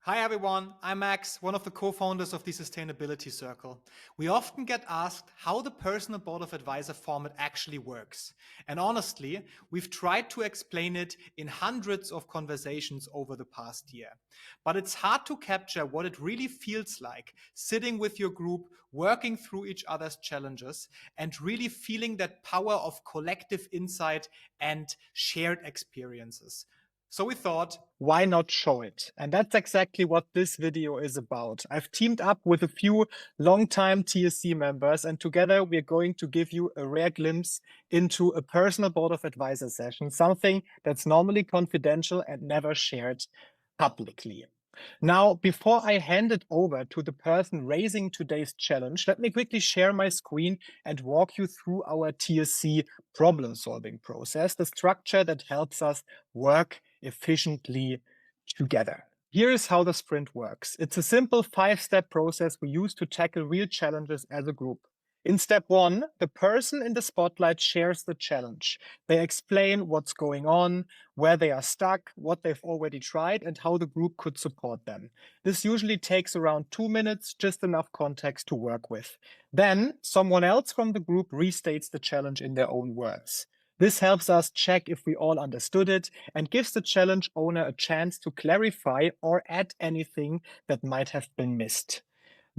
Hi everyone, I'm Max, one of the co-founders of the Sustainability Circle. We often get asked how the personal board of advisor format actually works. And honestly, we've tried to explain it in hundreds of conversations over the past year. But it's hard to capture what it really feels like sitting with your group, working through each other's challenges, and really feeling that power of collective insight and shared experiences. So we thought, why not show it? And that's exactly what this video is about. I've teamed up with a few longtime TSC members, and together we're going to give you a rare glimpse into a personal board of advisor session, something that's normally confidential and never shared publicly. Now, before I hand it over to the person raising today's challenge, let me quickly share my screen and walk you through our TSC problem-solving process, the structure that helps us work efficiently together. Here is how the sprint works. It's a simple 5-step process we use to tackle real challenges as a group. In step 1, the person in the spotlight shares the challenge. They explain what's going on, where they are stuck, what they've already tried, and how the group could support them. This usually takes around 2 minutes, just enough context to work with. Then someone else from the group restates the challenge in their own words. This helps us check if we all understood it and gives the challenge owner a chance to clarify or add anything that might have been missed.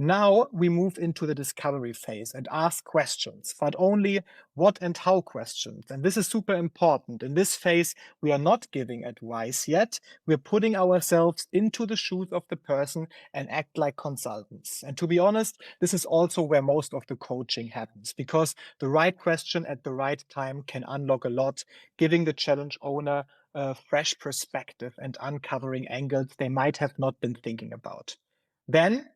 Now we move into the discovery phase and ask questions, but only what and how questions. And this is super important. In this phase, we are not giving advice yet. We're putting ourselves into the shoes of the person and act like consultants. And to be honest, this is also where most of the coaching happens, because the right question at the right time can unlock a lot, giving the challenge owner a fresh perspective and uncovering angles they might have not been thinking about. Then,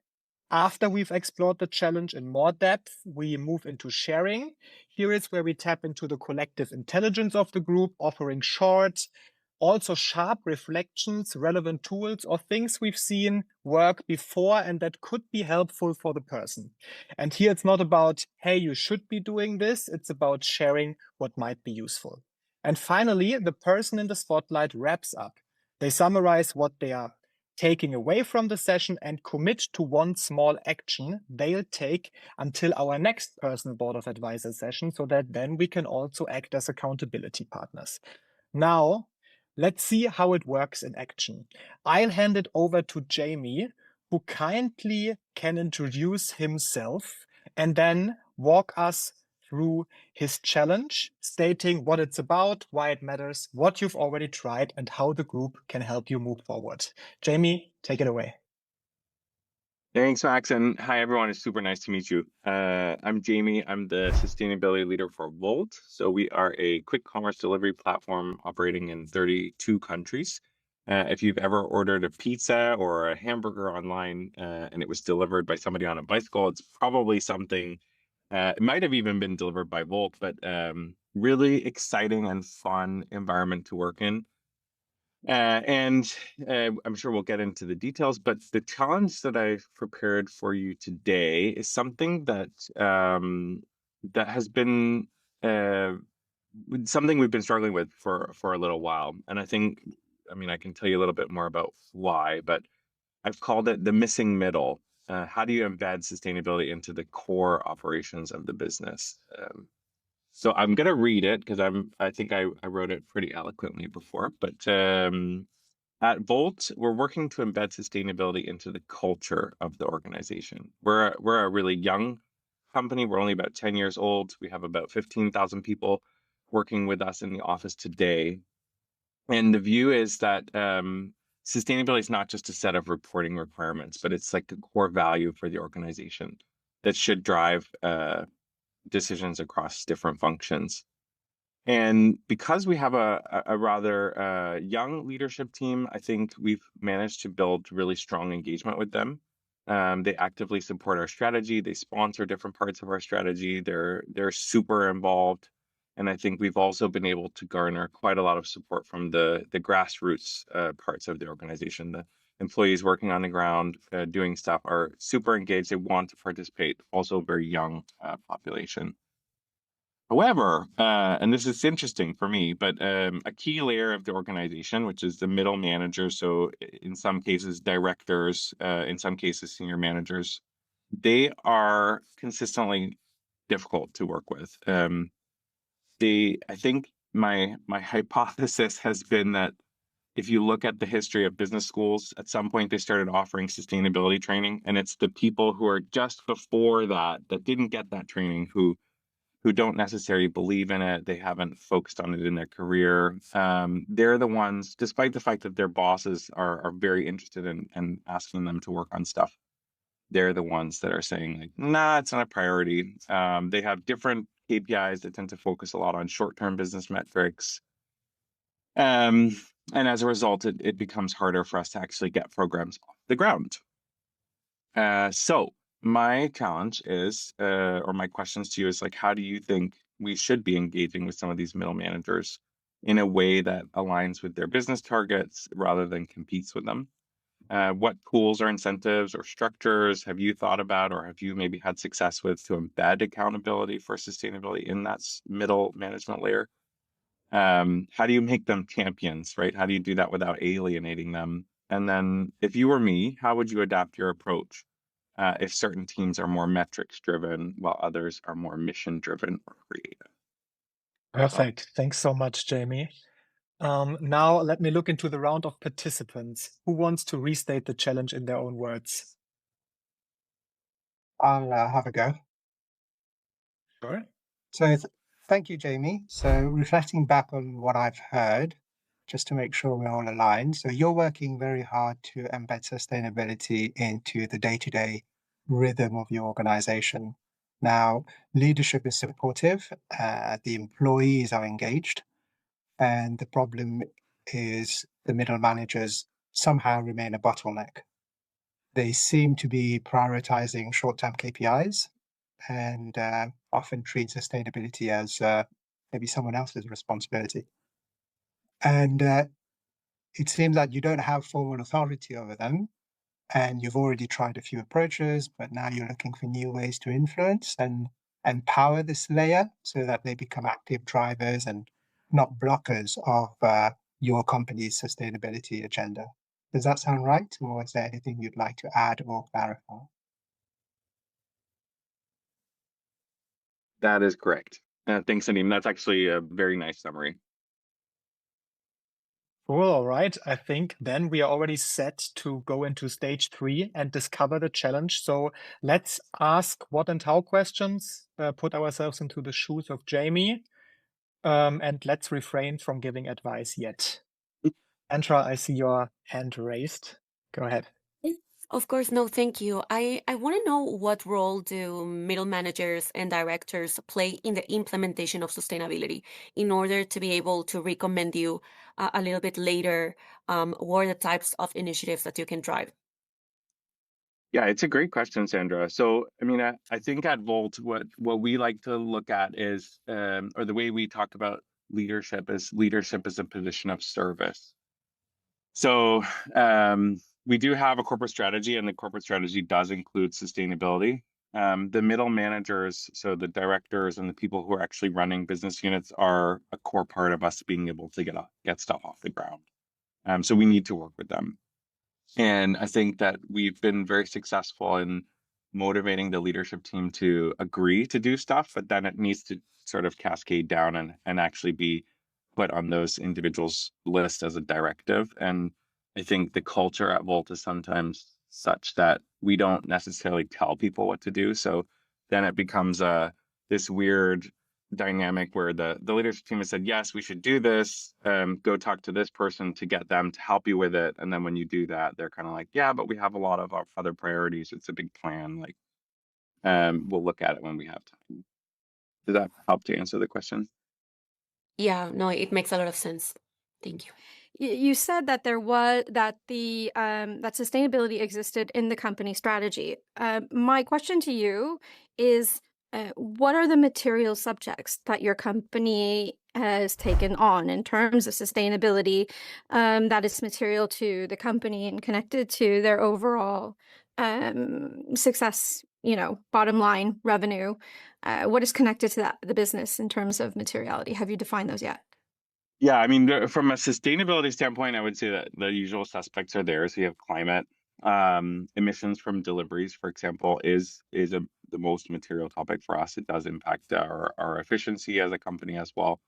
after we've explored the challenge in more depth, we move into sharing. Here is where we tap into the collective intelligence of the group, offering short, also sharp reflections, relevant tools, or things we've seen work before and that could be helpful for the person. And here it's not about, hey, you should be doing this. It's about sharing what might be useful. And finally, the person in the spotlight wraps up. They summarize what they are taking away from the session and commit to one small action they'll take until our next personal board of advisor session, so that then we can also act as accountability partners. Now, let's see how it works in action. I'll hand it over to Jamie, who kindly can introduce himself and then walk us through his challenge, stating what it's about, why it matters, what you've already tried, and how the group can help you move forward. Jamie, take it away. Thanks, Max, and hi, everyone. It's super nice to meet you. I'm Jamie. I'm the sustainability leader for Volt. So we are a quick commerce delivery platform operating in 32 countries. If you've ever ordered a pizza or a hamburger online and it was delivered by somebody on a bicycle, it's probably something, it might have even been delivered by Volt, but really exciting and fun environment to work in. I'm sure we'll get into the details, but the challenge that I've prepared for you today is something that that has been something we've been struggling with for a little while. And I mean, I can tell you a little bit more about why, but I've called it the missing middle. How do you embed sustainability into the core operations of the business? So I'm going to read it because I think I wrote it pretty eloquently before. But at Volt, we're working to embed sustainability into the culture of the organization. We're a really young company. We're only about 10 years old. We have about 15,000 people working with us in the office today. And the view is that sustainability is not just a set of reporting requirements, but it's like a core value for the organization that should drive decisions across different functions. And because we have a rather young leadership team, I think we've managed to build really strong engagement with them. They actively support our strategy. They sponsor different parts of our strategy. They're super involved. And I think we've also been able to garner quite a lot of support from the grassroots parts of the organization. The employees working on the ground, doing stuff are super engaged. They want to participate. Also a very young population. However, and this is interesting for me, but a key layer of the organization, which is the middle manager, so in some cases directors, in some cases senior managers, they are consistently difficult to work with. I think my hypothesis has been that if you look at the history of business schools, at some point they started offering sustainability training, and it's the people who are just before that didn't get that training who don't necessarily believe in it. They haven't focused on it in their career. They're the ones, despite the fact that their bosses are very interested in asking them to work on stuff. They're the ones that are saying like, nah, it's not a priority. They have different KPIs that tend to focus a lot on short-term business metrics. And as a result, it becomes harder for us to actually get programs off the ground. So my challenge is, or my questions to you is like, how do you think we should be engaging with some of these middle managers in a way that aligns with their business targets rather than competes with them? What tools or incentives or structures have you thought about, or have you maybe had success with to embed accountability for sustainability in that middle management layer? How do you make them champions, right? How do you do that without alienating them? And then if you were me, how would you adapt your approach if certain teams are more metrics driven while others are more mission driven or creative? Perfect. Thanks so much, Jamie. Now let me look into the round of participants. Who wants to restate the challenge in their own words? I'll have a go. Sure. So thank you, Jamie. So reflecting back on what I've heard, just to make sure we're all aligned. So you're working very hard to embed sustainability into the day-to-day rhythm of your organization. Now, leadership is supportive, the employees are engaged, and the problem is the middle managers somehow remain a bottleneck. They seem to be prioritizing short-term KPIs and often treat sustainability as maybe someone else's responsibility. And it seems that you don't have formal authority over them, and you've already tried a few approaches, but now you're looking for new ways to influence and empower this layer so that they become active drivers and not blockers of your company's sustainability agenda. Does that sound right? Or is there anything you'd like to add or clarify? That is correct. Thanks, Nadim. That's actually a very nice summary. Cool. All right. I think then we are already set to go into stage 3 and discover the challenge. So let's ask what and how questions, put ourselves into the shoes of Jamie, and let's refrain from giving advice yet. Andra, I see your hand raised. Go ahead. Of course, no, thank you. I want to know what role do middle managers and directors play in the implementation of sustainability in order to be able to recommend you a little bit later what are the types of initiatives that you can drive? Yeah, it's a great question, Sandra. So, I mean, I think at Volt, what we like to look at is, or the way we talk about leadership is a position of service. So, we do have a corporate strategy, and the corporate strategy does include sustainability. The middle managers, so the directors and the people who are actually running business units, are a core part of us being able to get stuff off the ground. So we need to work with them. And I think that we've been very successful in motivating the leadership team to agree to do stuff, but then it needs to sort of cascade down and actually be put on those individuals' list as a directive. And I think the culture at Volt is sometimes such that we don't necessarily tell people what to do. So then it becomes this weird dynamic where the leadership team has said, yes, we should do this, go talk to this person to get them to help you with it. And then when you do that, they're kind of like, yeah, but we have a lot of other priorities. It's a big plan. Like, we'll look at it when we have time. Does that help to answer the question? Yeah, no, it makes a lot of sense. Thank you. You said that there was that that sustainability existed in the company strategy. My question to you is, what are the material subjects that your company has taken on in terms of sustainability that is material to the company and connected to their overall success bottom line revenue. What is connected to that, the business in terms of materiality? Have you defined those yet? Yeah, I mean, from a sustainability standpoint, I would say that the usual suspects are there. So you have climate, emissions from deliveries, for example, the most material topic for us. It does impact our efficiency as a company as well.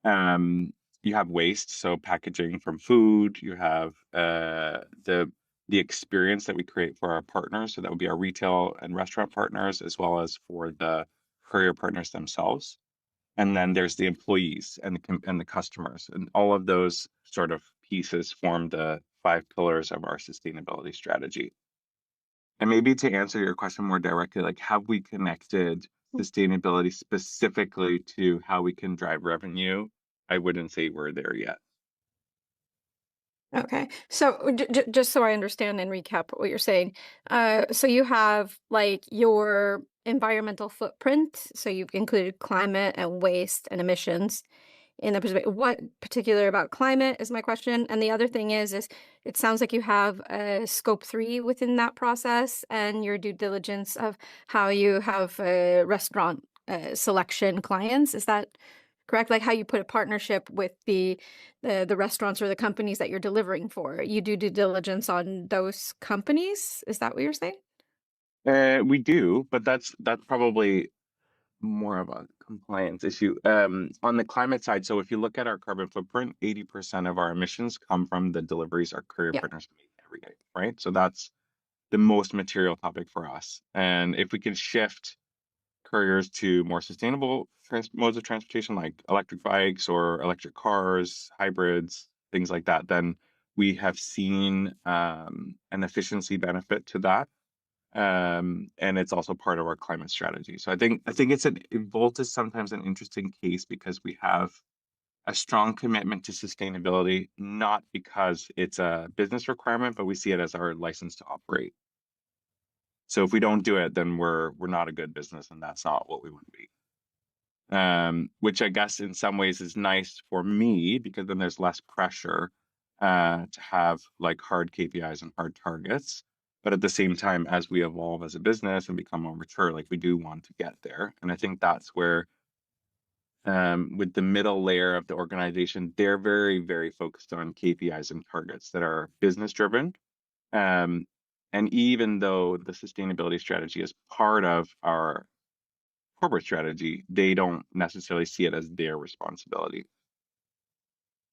Um, you have waste, so packaging from food. You have the experience that we create for our partners. So that would be our retail and restaurant partners, as well as for the courier partners themselves. And then there's the employees and the customers, and all of those sort of pieces form the 5 pillars of our sustainability strategy. And maybe to answer your question more directly, like, have we connected sustainability specifically to how we can drive revenue? I wouldn't say we're there yet. Okay. So just so I understand and recap what you're saying. So you have like your environmental footprint. So you've included climate and waste and emissions in the perspective. What particular about climate is my question. And the other thing is it sounds like you have a scope 3 within that process and your due diligence of how you have restaurant selection clients. Is that correct? Like how you put a partnership with the restaurants or the companies that you're delivering for. You do due diligence on those companies. Is that what you're saying? We do, but that's probably more of a compliance issue. On the climate side, so if you look at our carbon footprint, 80% of our emissions come from the deliveries our courier Yeah. partners make every day, right? So that's the most material topic for us. And if we can shift couriers to more sustainable modes of transportation, like electric bikes or electric cars, hybrids, things like that, then we have seen an efficiency benefit to that. And it's also part of our climate strategy. So I think Volt is sometimes an interesting case because we have a strong commitment to sustainability, not because it's a business requirement, but we see it as our license to operate. So if we don't do it, then we're not a good business, and that's not what we want to be. Which I guess in some ways is nice for me because then there's less pressure to have like hard KPIs and hard targets. But at the same time, as we evolve as a business and become more mature, like we do want to get there. And I think that's where with the middle layer of the organization, they're very, very focused on KPIs and targets that are business driven. And even though the sustainability strategy is part of our corporate strategy, they don't necessarily see it as their responsibility.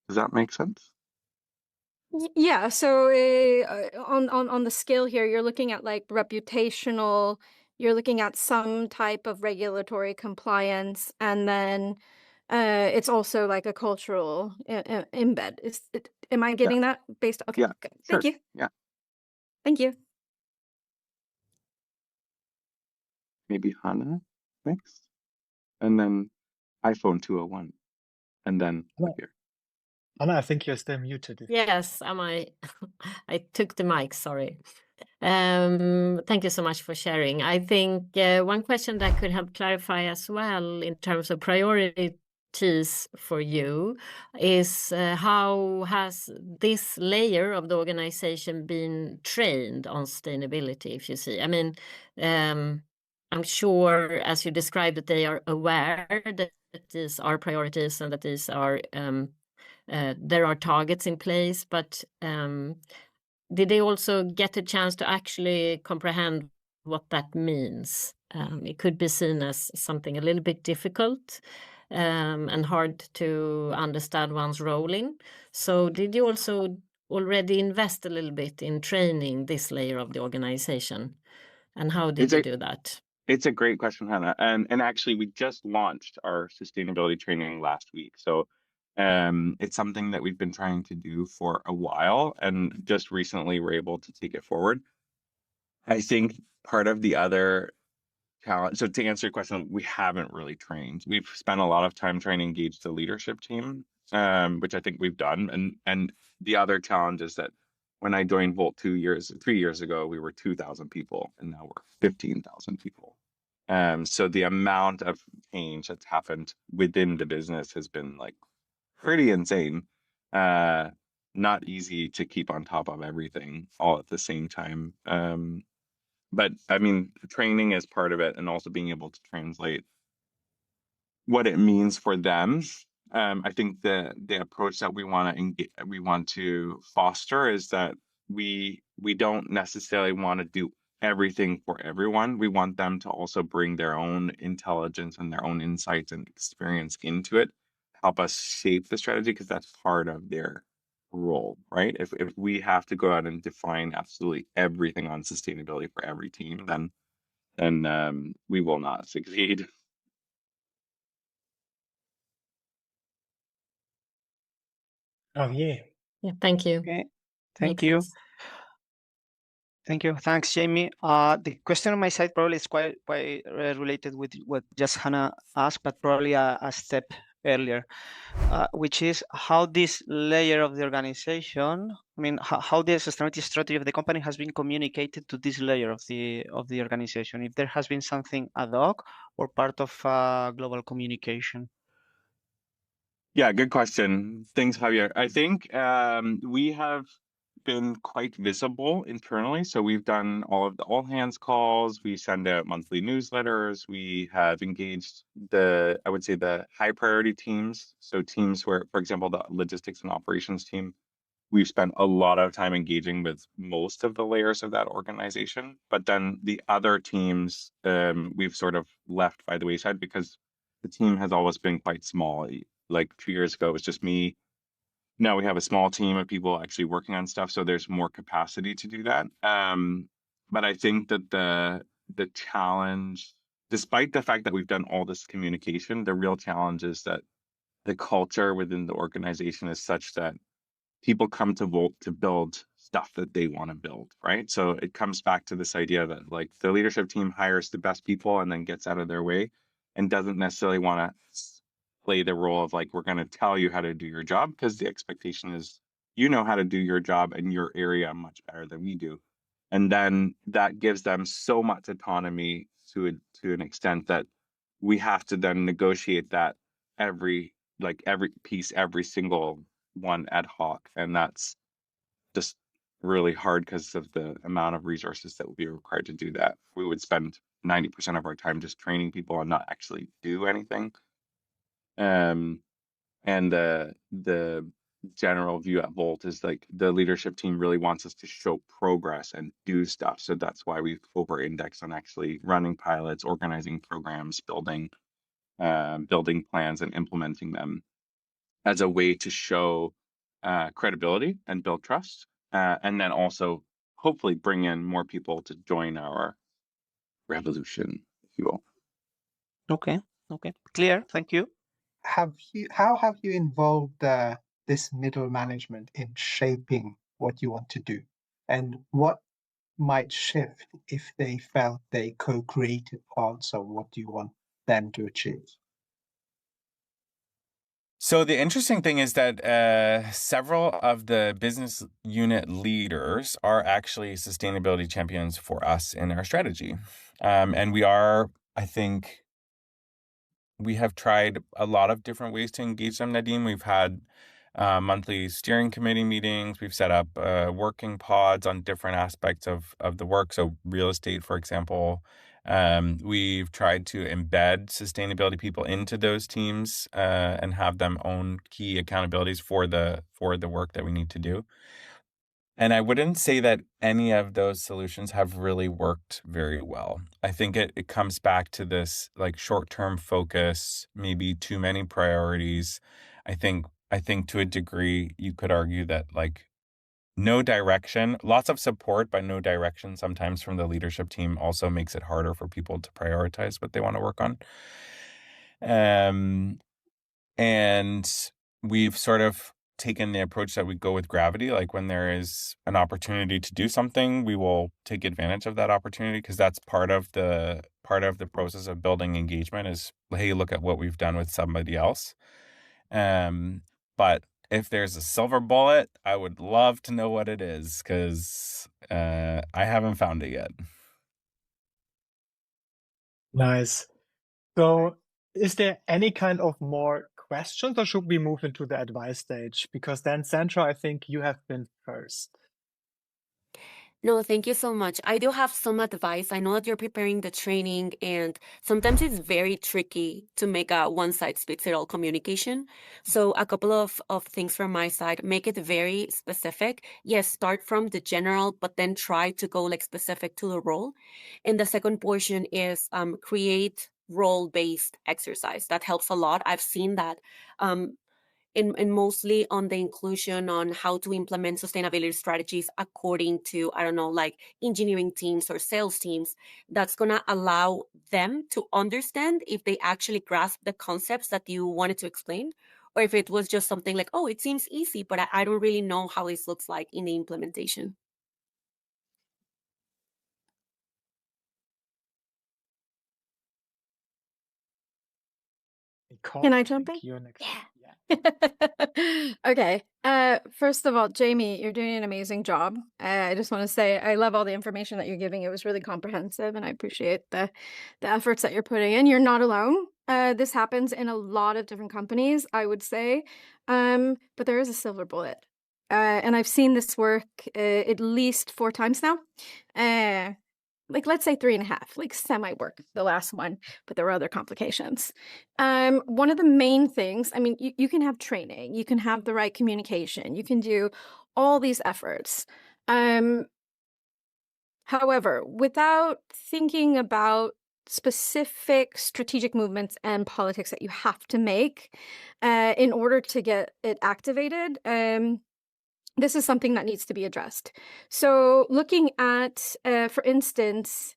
Does that make sense? Yeah. So on the scale here, you're looking at like reputational. You're looking at some type of regulatory compliance, and then it's also like a cultural embed. Am I getting that based? Okay. Yeah, Good. sure. Thank you. Yeah, Thank you. maybe Hannah next, and then iPhone 201, and then here. Anna, I think you're still muted. Yes, I took the mic, sorry. Thank you so much for sharing. I think one question that could help clarify as well in terms of priorities for you is how has this layer of the organization been trained on sustainability, if you see? I mean, I'm sure as you described that they are aware that these are priorities and that these are there are targets in place, but did they also get a chance to actually comprehend what that means? It could be seen as something a little bit difficult and hard to understand one's role in. So did you also already invest a little bit in training this layer of the organization? And how did you do that? It's a great question, Hannah. And actually, we just launched our sustainability training last week. So it's something that we've been trying to do for a while, and just recently we're able to take it forward. I think part of the other challenge, so to answer your question, we haven't really trained. We've spent a lot of time trying to engage the leadership team, which I think we've done. And the other challenge is that when I joined Volt 3 years ago, we were 2,000 people, and now we're 15,000 people. So the amount of change that's happened within the business has been like pretty insane. Not easy to keep on top of everything all at the same time. But I mean, training is part of it, and also being able to translate what it means for them. I think the approach that we want to foster is that we don't necessarily want to do everything for everyone. We want them to also bring their own intelligence and their own insights and experience into it, help us shape the strategy, because that's part of their role, right? If we have to go out and define absolutely everything on sustainability for every team, then we will not succeed. Oh, yeah. Yeah, thank you. Okay, thank Makes you. sense. Thank you. Thanks, Jamie. The question on my side probably is quite related with what just Hannah asked, but probably a step earlier, which is how this layer of the organization, I mean, how the sustainability strategy of the company has been communicated to this layer of the organization. If there has been something ad hoc or part of global communication. Yeah, good question. Thanks, Javier. I think we have been quite visible internally. So we've done all of the all hands calls. We send out monthly newsletters. We have engaged I would say the high priority teams. So teams where, for example, the logistics and operations team, we've spent a lot of time engaging with most of the layers of that organization. But then the other teams, we've sort of left by the wayside because the team has always been quite small. Like 2 years ago, it was just me. Now we have a small team of people actually working on stuff, so there's more capacity to do that. But I think that the challenge, despite the fact that we've done all this communication, the real challenge is that the culture within the organization is such that people come to Volt to build stuff that they want to build, right? So it comes back to this idea that like the leadership team hires the best people and then gets out of their way and doesn't necessarily want to play the role of like, we're going to tell you how to do your job, because the expectation is you know how to do your job in your area much better than we do. And then that gives them so much autonomy to an extent that we have to then negotiate that every piece, every single one ad hoc, and that's just really hard because of the amount of resources that would be required to do that. We would spend 90% of our time just training people and not actually do anything. And the general view at Volt is like the leadership team really wants us to show progress and do stuff. So that's why we've over-indexed on actually running pilots, organizing programs, building plans, and implementing them as a way to show credibility and build trust, and then also hopefully bring in more people to join our revolution, if you will. Okay, clear. Thank you. How have you involved this middle management in shaping what you want to do, and what might shift if they felt they co-created parts of what you want them to achieve? So the interesting thing is that several of the business unit leaders are actually sustainability champions for us in our strategy. And we are, I think, we have tried a lot of different ways to engage them, Nadine. We've had monthly steering committee meetings. We've set up working pods on different aspects of the work. So real estate, for example. We've tried to embed sustainability people into those teams and have them own key accountabilities for the work that we need to do. And I wouldn't say that any of those solutions have really worked very well. I think it comes back to this like short-term focus, maybe too many priorities. I think to a degree you could argue that like no direction, lots of support, but no direction sometimes from the leadership team also makes it harder for people to prioritize what they want to work on. And we've sort of taken the approach that we go with gravity. Like when there is an opportunity to do something, we will take advantage of that opportunity, because that's part of the process of building engagement is, hey, look at what we've done with somebody else. But if there's a silver bullet, I would love to know what it is, because I haven't found it yet. Nice. So is there any kind of more questions, or should we move into the advice stage? Because then, Sandra, I think you have been first. No, thank you so much. I do have some advice. I know that you're preparing the training, and sometimes it's very tricky to make a one-size-fits-it-all communication. So a couple of things from my side, make it very specific. Yes, start from the general, but then try to go like specific to the role. And the second portion is create role-based exercise. That helps a lot. I've seen that. And mostly on the inclusion on how to implement sustainability strategies according to, I don't know, like engineering teams or sales teams. That's going to allow them to understand if they actually grasp the concepts that you wanted to explain, or if it was just something like, oh, it seems easy, but I don't really know how this looks like in the implementation. Can I jump in? You're next. Yeah. Okay. First of all, Jamie, you're doing an amazing job. I just want to say I love all the information that you're giving. It was really comprehensive, and I appreciate the efforts that you're putting in. You're not alone. This happens in a lot of different companies, I would say. But there is a silver bullet. And I've seen this work at least 4 times now. Like, let's say 3.5, like semi-work, the last one, but there were other complications. One of the main things, I mean, you can have training, you can have the right communication, you can do all these efforts. However, without thinking about specific strategic movements and politics that you have to make in order to get it activated, this is something that needs to be addressed. So looking at, for instance,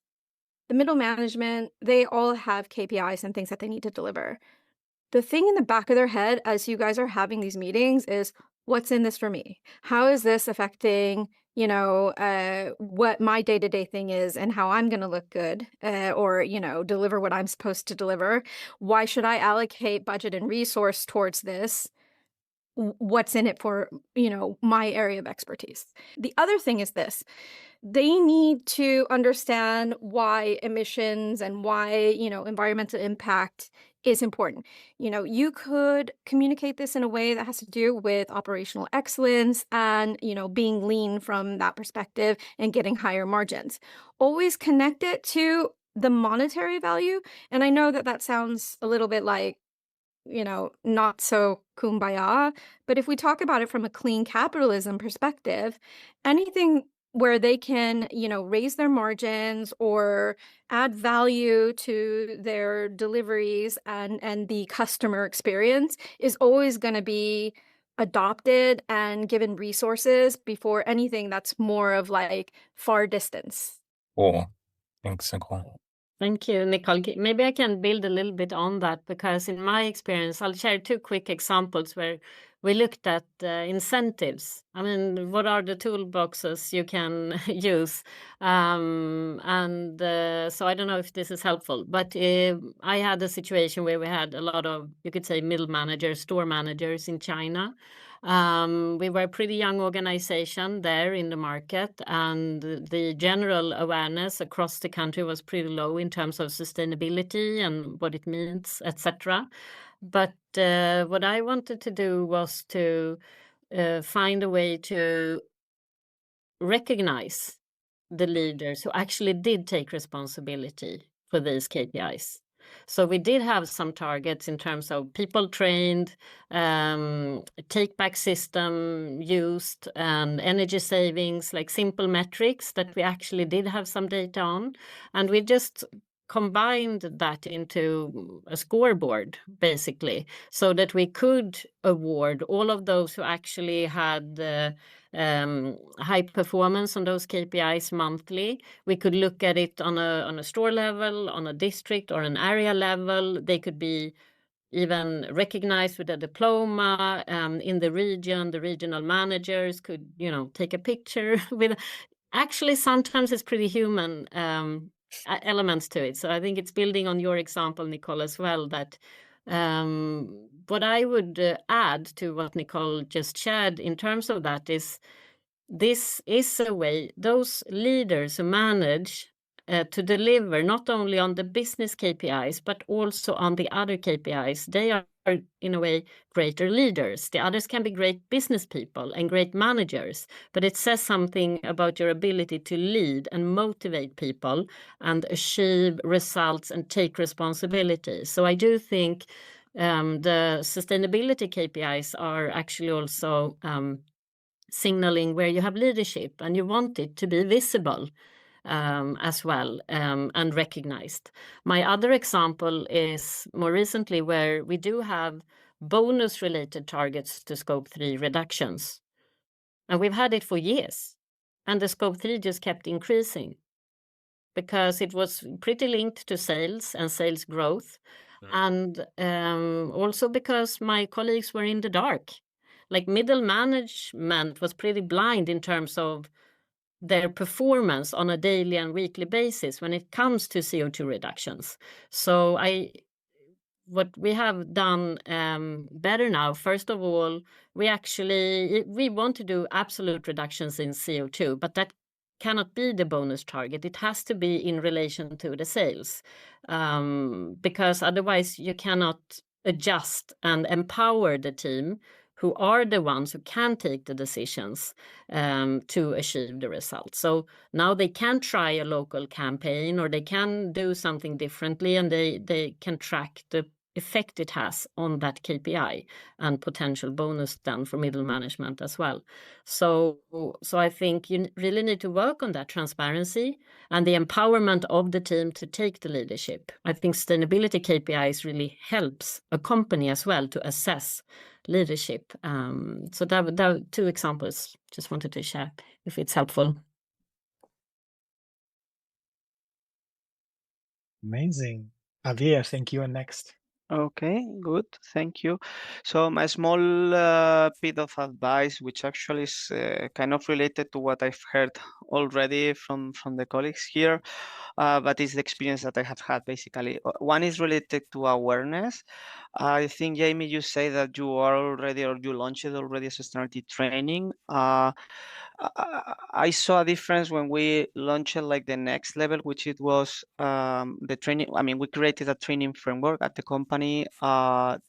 the middle management, they all have KPIs and things that they need to deliver. The thing in the back of their head as you guys are having these meetings is, what's in this for me? How is this affecting, what my day-to-day thing is and how I'm going to look good or, deliver what I'm supposed to deliver? Why should I allocate budget and resource towards this? What's in it for, my area of expertise? The other thing is this. They need to understand why emissions and why, environmental impact is important. You could communicate this in a way that has to do with operational excellence and, being lean from that perspective and getting higher margins. Always connect it to the monetary value. And I know that sounds a little bit like, not so kumbaya. But if we talk about it from a clean capitalism perspective, anything where they can, raise their margins or add value to their deliveries and the customer experience is always going to be adopted and given resources before anything that's more of like far distance. Cool. Thanks, Nicole. Thank you, Nicole. Maybe I can build a little bit on that because in my experience, I'll share 2 quick examples where we looked at incentives. I mean, what are the toolboxes you can use? So I don't know if this is helpful, but I had a situation where we had a lot of, you could say, middle managers, store managers in China. We were a pretty young organization there in the market, and the general awareness across the country was pretty low in terms of sustainability and what it means, etc. But what I wanted to do was to find a way to recognize the leaders who actually did take responsibility for these KPIs. So we did have some targets in terms of people trained, take-back system used, and energy savings, like simple metrics that we actually did have some data on. And we just combined that into a scoreboard, basically, so that we could award all of those who actually had high performance on those KPIs monthly. We could look at it on a store level, on a district or an area level. They could be even recognized with a diploma in the region. The regional managers could, take a picture with. Actually, sometimes it's pretty human elements to it. So I think it's building on your example, Nicole, as well, that what I would add to what Nicole just shared in terms of that is this is a way those leaders who manage to deliver not only on the business KPIs, but also on the other KPIs, they are are, in a way, greater leaders. The others can be great business people and great managers, but it says something about your ability to lead and motivate people and achieve results and take responsibility. So I do think the sustainability KPIs are actually also signaling where you have leadership and you want it to be visible as well and recognized. My other example is more recently where we do have bonus related targets to scope 3 reductions. And we've had it for years. And the scope 3 just kept increasing because it was pretty linked to sales and sales growth. And also because my colleagues were in the dark. Like middle management was pretty blind in terms of their performance on a daily and weekly basis when it comes to CO2 reductions. So what we have done better now, first of all, we want to do absolute reductions in CO2, but that cannot be the bonus target. It has to be in relation to the sales, because otherwise you cannot adjust and empower the team who are the ones who can take the decisions to achieve the results. So now they can try a local campaign or they can do something differently, and they can track the effect it has on that KPI and potential bonus then for middle management as well. So I think you really need to work on that transparency and the empowerment of the team to take the leadership. I think sustainability KPIs really helps a company as well to assess leadership. So that were 2 examples. Just wanted to share if it's helpful. Amazing. Javier, I think you are next. Okay, good. Thank you. So my small bit of advice, which actually is kind of related to what I've heard already from the colleagues here, but it's the experience that I have had basically. One is related to awareness. I think, Jamie, you say that you are already, or you launched already a sustainability training. I saw a difference when we launched like the next level, which it was the training. I mean, we created a training framework at the company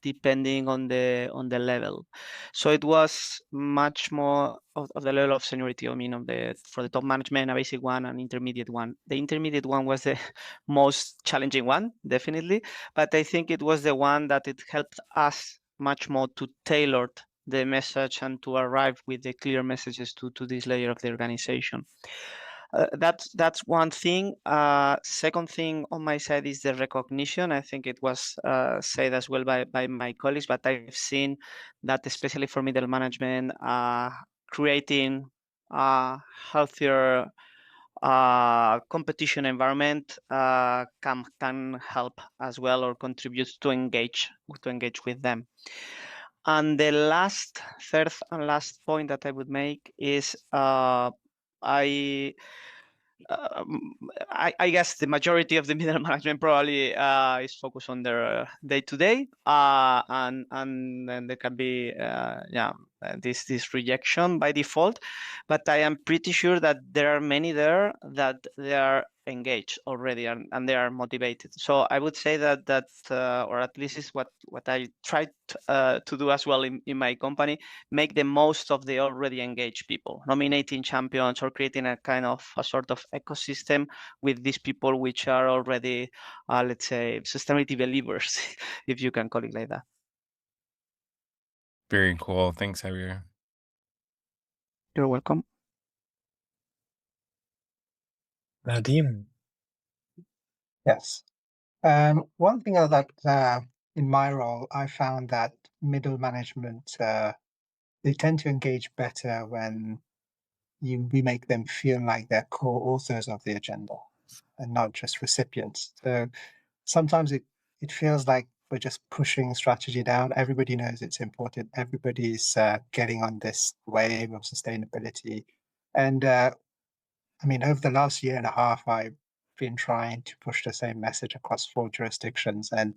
depending on the level. So it was much more of the level of seniority. I mean, for the top management, a basic one, an intermediate one. The intermediate one was the most challenging one, definitely. But I think it was the one that it helped us much more to tailor the message and to arrive with the clear messages to this layer of the organization. That's one thing. Second thing on my side is the recognition. I think it was said as well by my colleagues, but I've seen that especially for middle management, creating a healthier competition environment can help as well, or contributes to engage with them. And the third and last point that I would make is I guess the majority of the middle management probably is focused on their day-to-day, and then there can be this rejection by default. But I am pretty sure that there are many there that they are engaged already and they are motivated. So I would say that or at least is what I tried to do as well in my company, make the most of the already engaged people, nominating champions or creating a kind of a sort of ecosystem with these people which are already, let's say, sustainability believers, if you can call it like that. Very cool. Thanks, Javier. You're welcome. Nadim. Yes. One thing that in my role, I found that middle management, they tend to engage better when we make them feel like they're co-authors of the agenda and not just recipients. So sometimes it feels like we're just pushing strategy down. Everybody knows it's important. Everybody's getting on this wave of sustainability. And I mean, over the last year and a half, I've been trying to push the same message across 4 jurisdictions. And,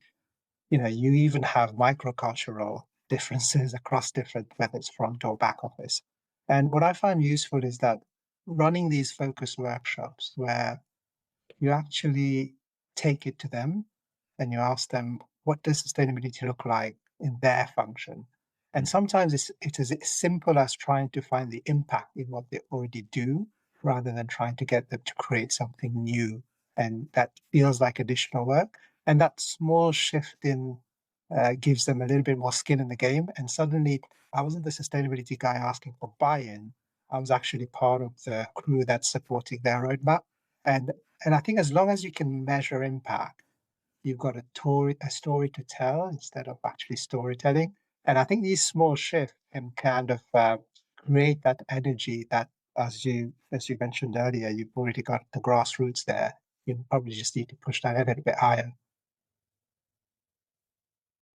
you even have microcultural differences across different, whether it's front or back office. And what I find useful is that running these focus workshops where you actually take it to them and you ask them, what does sustainability look like in their function. And sometimes it is as simple as trying to find the impact in what they already do, rather than trying to get them to create something new. And that feels like additional work. And that small shift in gives them a little bit more skin in the game. And suddenly, I wasn't the sustainability guy asking for buy-in. I was actually part of the crew that's supporting their roadmap. And I think as long as you can measure impact, you've got a story to tell instead of actually storytelling. And I think these small shifts can kind of create that energy that, as you mentioned earlier, you've already got the grassroots there. You probably just need to push that a little bit higher.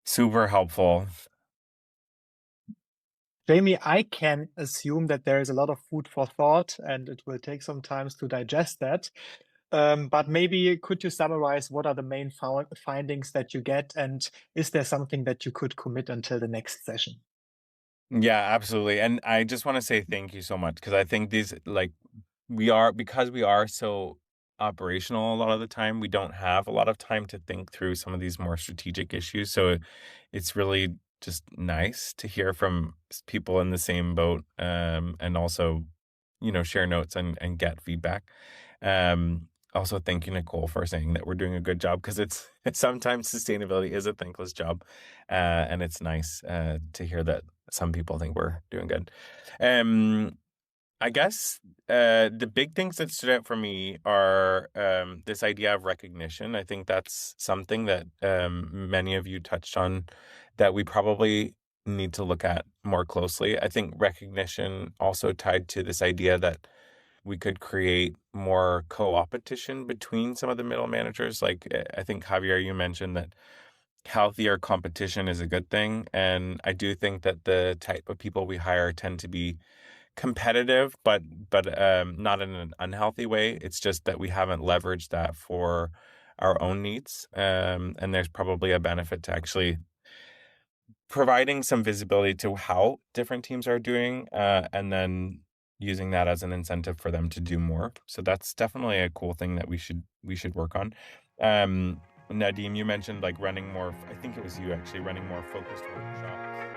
Super helpful. Jamie, I can assume that there is a lot of food for thought and it will take some time to digest that. But maybe could you summarize what are the main findings that you get, and is there something that you could commit until the next session? Yeah, absolutely. And I just want to say thank you so much, because I think these, like, because we are so operational a lot of the time, we don't have a lot of time to think through some of these more strategic issues. So it's really just nice to hear from people in the same boat, and also, share notes and get feedback. Also, thank you, Nicole, for saying that we're doing a good job, because it's sometimes sustainability is a thankless job, and it's nice to hear that some people think we're doing good. I guess the big things that stood out for me are this idea of recognition. I think that's something that many of you touched on that we probably need to look at more closely. I think recognition also tied to this idea that we could create more co-opetition between some of the middle managers. Like, I think, Javier, you mentioned that healthier competition is a good thing. And I do think that the type of people we hire tend to be competitive, but not in an unhealthy way. It's just that we haven't leveraged that for our own needs. And there's probably a benefit to actually providing some visibility to how different teams are doing, and then using that as an incentive for them to do more. So that's definitely a cool thing that we should work on. Nadim, you mentioned like running more, I think it was you actually, running more focused workshops.